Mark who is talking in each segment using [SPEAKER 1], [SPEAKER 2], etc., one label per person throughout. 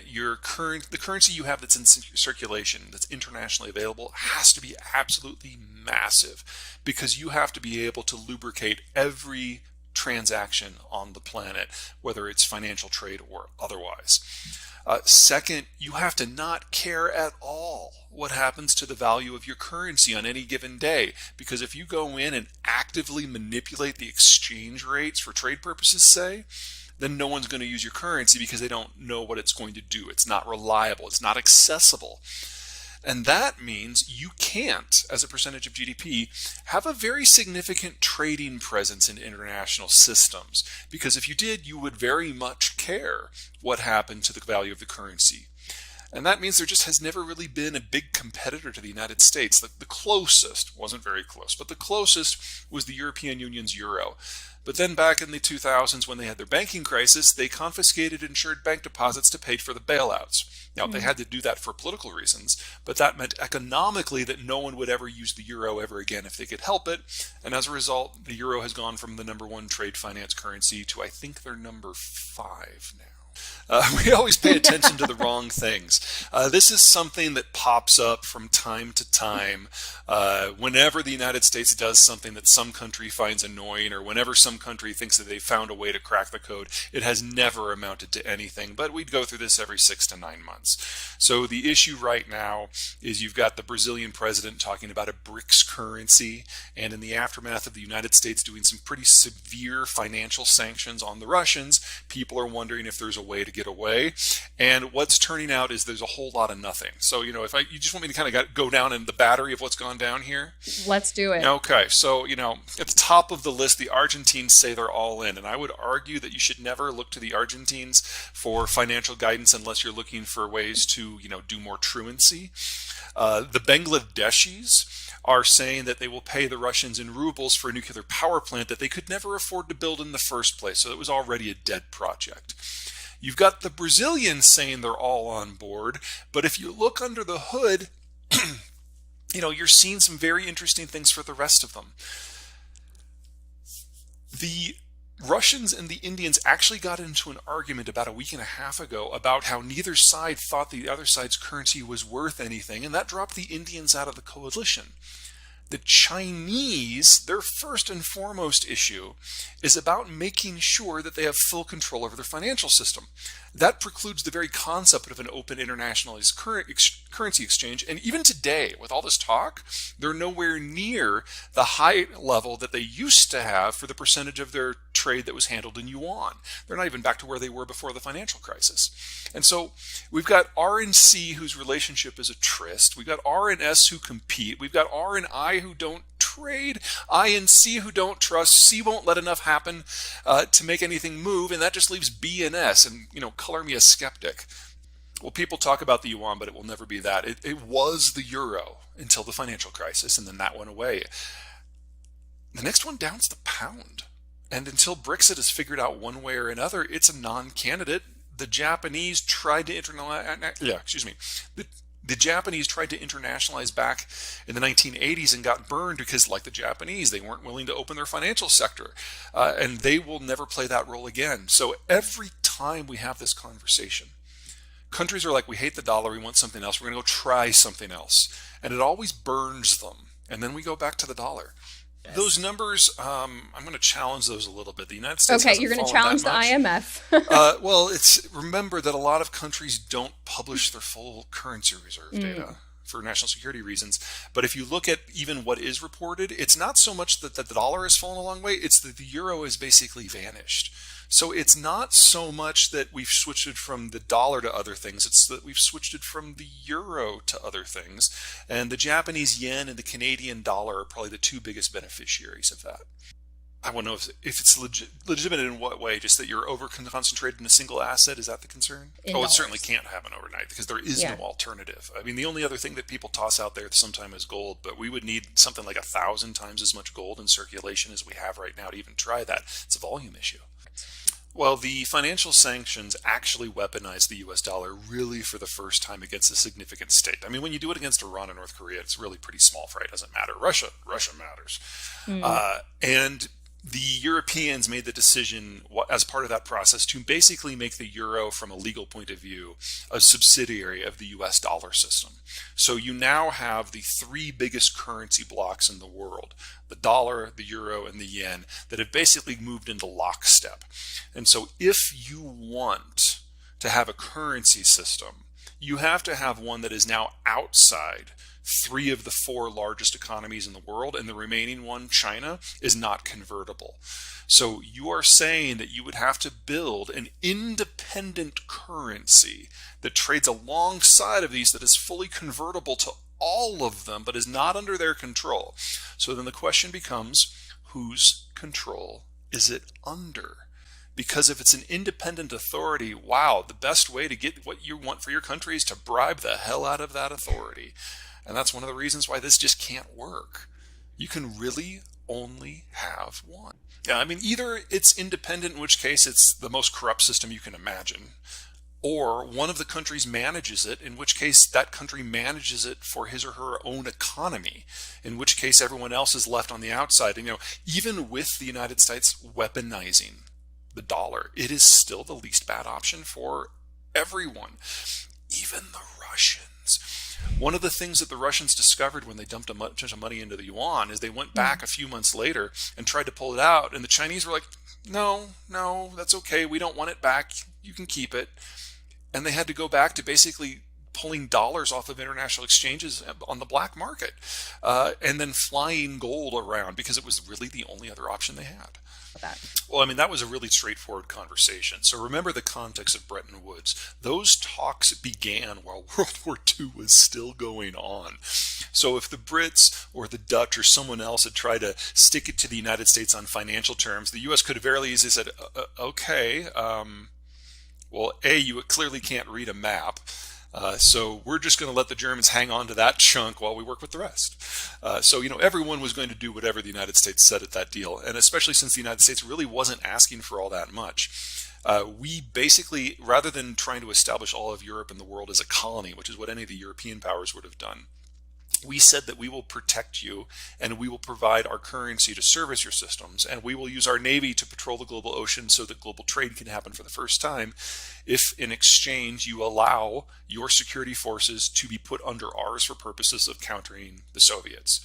[SPEAKER 1] the currency you have that's in circulation, that's internationally available, has to be absolutely massive, because you have to be able to lubricate every transaction on the planet, whether it's financial trade or otherwise. Second, you have to not care at all what happens to the value of your currency on any given day, because if you go in and actively manipulate the exchange rates for trade purposes, say, then no one's going to use your currency because they don't know what it's going to do. It's not reliable. It's not accessible. And that means you can't, as a percentage of GDP, have a very significant trading presence in international systems. Because if you did, you would very much care what happened to the value of the currency. And that means there just has never really been a big competitor to the United States. The closest, wasn't very close, but the closest was the European Union's euro. But then back in the 2000s, when they had their banking crisis, they confiscated insured bank deposits to pay for the bailouts. Now, they had to do that for political reasons, but that meant economically that no one would ever use the euro ever again if they could help it. And as a result, the euro has gone from the #1 trade finance currency to, I think, they're #5 now. We always pay attention to the wrong things. This is something that pops up from time to time whenever the United States does something that some country finds annoying, or whenever some country thinks that they found a way to crack the code. It has never amounted to anything, but we'd go through this every 6 to 9 months. So the issue right now is you've got the Brazilian president talking about a BRICS currency, and in the aftermath of the United States doing some pretty severe financial sanctions on the Russians, people are wondering if there's a way to get away. And what's turning out is there's a whole lot of nothing. So, you you just want me to kind of go down in the battery of what's gone down here?
[SPEAKER 2] Let's do it.
[SPEAKER 1] Okay, so, at the top of the list, the Argentines say they're all in. And I would argue that you should never look to the Argentines for financial guidance unless you're looking for ways to, do more truancy. The Bangladeshis are saying that they will pay the Russians in rubles for a nuclear power plant that they could never afford to build in the first place. So it was already a dead project. You've got the Brazilians saying they're all on board, but if you look under the hood, you're seeing some very interesting things for the rest of them. The Russians and the Indians actually got into an argument about a week and a half ago about how neither side thought the other side's currency was worth anything, and that dropped the Indians out of the coalition. The Chinese, their first and foremost issue is about making sure that they have full control over their financial system. That precludes the very concept of an open internationalized currency exchange. And even today, with all this talk, they're nowhere near the high level that they used to have for the percentage of their trade that was handled in yuan. They're not even back to where they were before the financial crisis. And so we've got R and C, whose relationship is a tryst. We've got R and S who compete. We've got R and I who don't trade, I and C who don't trust. C won't let enough happen to make anything move, and that just leaves B and S. And, color me a skeptic. Well, people talk about the yuan, but it will never be that. It was the euro until the financial crisis, and then that went away. The next one down is the pound. And until Brexit is figured out one way or another, it's a non-candidate. The Japanese tried to The Japanese tried to internationalize back in the 1980s and got burned because, like the Japanese, they weren't willing to open their financial sector. And they will never play that role again. So every time we have this conversation, countries are like, we hate the dollar, we want something else, we're going to go try something else. And it always burns them. And then we go back to the dollar. Yes. Those numbers, I'm going to challenge those a little bit. The United States
[SPEAKER 2] Okay, you're going to challenge the IMF.
[SPEAKER 1] Well, remember that a lot of countries don't publish their full currency reserve data for national security reasons. But if you look at even what is reported, it's not so much that the dollar has fallen a long way, it's that the euro has basically vanished. So it's not so much that we've switched it from the dollar to other things, it's that we've switched it from the euro to other things. And the Japanese yen and the Canadian dollar are probably the two biggest beneficiaries of that. I want to know if it's legitimate in what way, just that you're over-concentrated in a single asset, is that the concern? It certainly can't happen overnight because there is no alternative. I mean, the only other thing that people toss out there sometimes is gold, but we would need something like 1,000 times as much gold in circulation as we have right now to even try that. It's a volume issue. Well, the financial sanctions actually weaponize the U.S. dollar really for the first time against a significant state. I mean, when you do it against Iran and North Korea, it's really pretty small fry. It doesn't matter. Russia matters. And the Europeans made the decision as part of that process to basically make the euro, from a legal point of view, a subsidiary of the US dollar system. So you now have the three biggest currency blocks in the world, the dollar, the euro, and the yen, that have basically moved into lockstep. And so if you want to have a currency system, you have to have one that is now outside three of the four largest economies in the world, and the remaining one, China, is not convertible. So you are saying that you would have to build an independent currency that trades alongside of these, that is fully convertible to all of them, but is not under their control. So then the question becomes, whose control is it under? Because if it's an independent authority, wow, the best way to get what you want for your country is to bribe the hell out of that authority. And that's one of the reasons why this just can't work. You can really only have one. Yeah, I mean, either it's independent, in which case it's the most corrupt system you can imagine, or one of the countries manages it, in which case that country manages it for his or her own economy, in which case everyone else is left on the outside. And, even with the United States weaponizing the dollar, it is still the least bad option for everyone, even the Russians. One of the things that the Russians discovered when they dumped a bunch of money into the yuan is they went back a few months later and tried to pull it out, and the Chinese were like, no, that's okay, we don't want it back, you can keep it. And they had to go back to basically pulling dollars off of international exchanges on the black market, and then flying gold around, because it was really the only other option they had. Well, I mean, that was a really straightforward conversation. So remember the context of Bretton Woods. Those talks began while World War II was still going on. So if the Brits or the Dutch or someone else had tried to stick it to the United States on financial terms, the U.S. could have very easily said, okay, well, A, you clearly can't read a map. So we're just going to let the Germans hang on to that chunk while we work with the rest. So everyone was going to do whatever the United States said at that deal. And especially since the United States really wasn't asking for all that much. We basically, rather than trying to establish all of Europe and the world as a colony, which is what any of the European powers would have done, we said that we will protect you, and we will provide our currency to service your systems, and we will use our navy to patrol the global ocean so that global trade can happen for the first time, if in exchange you allow your security forces to be put under ours for purposes of countering the Soviets.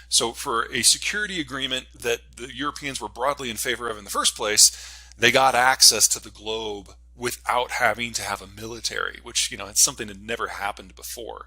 [SPEAKER 1] So for a security agreement that the Europeans were broadly in favor of in the first place, they got access to the globe without having to have a military, which, it's something that never happened before.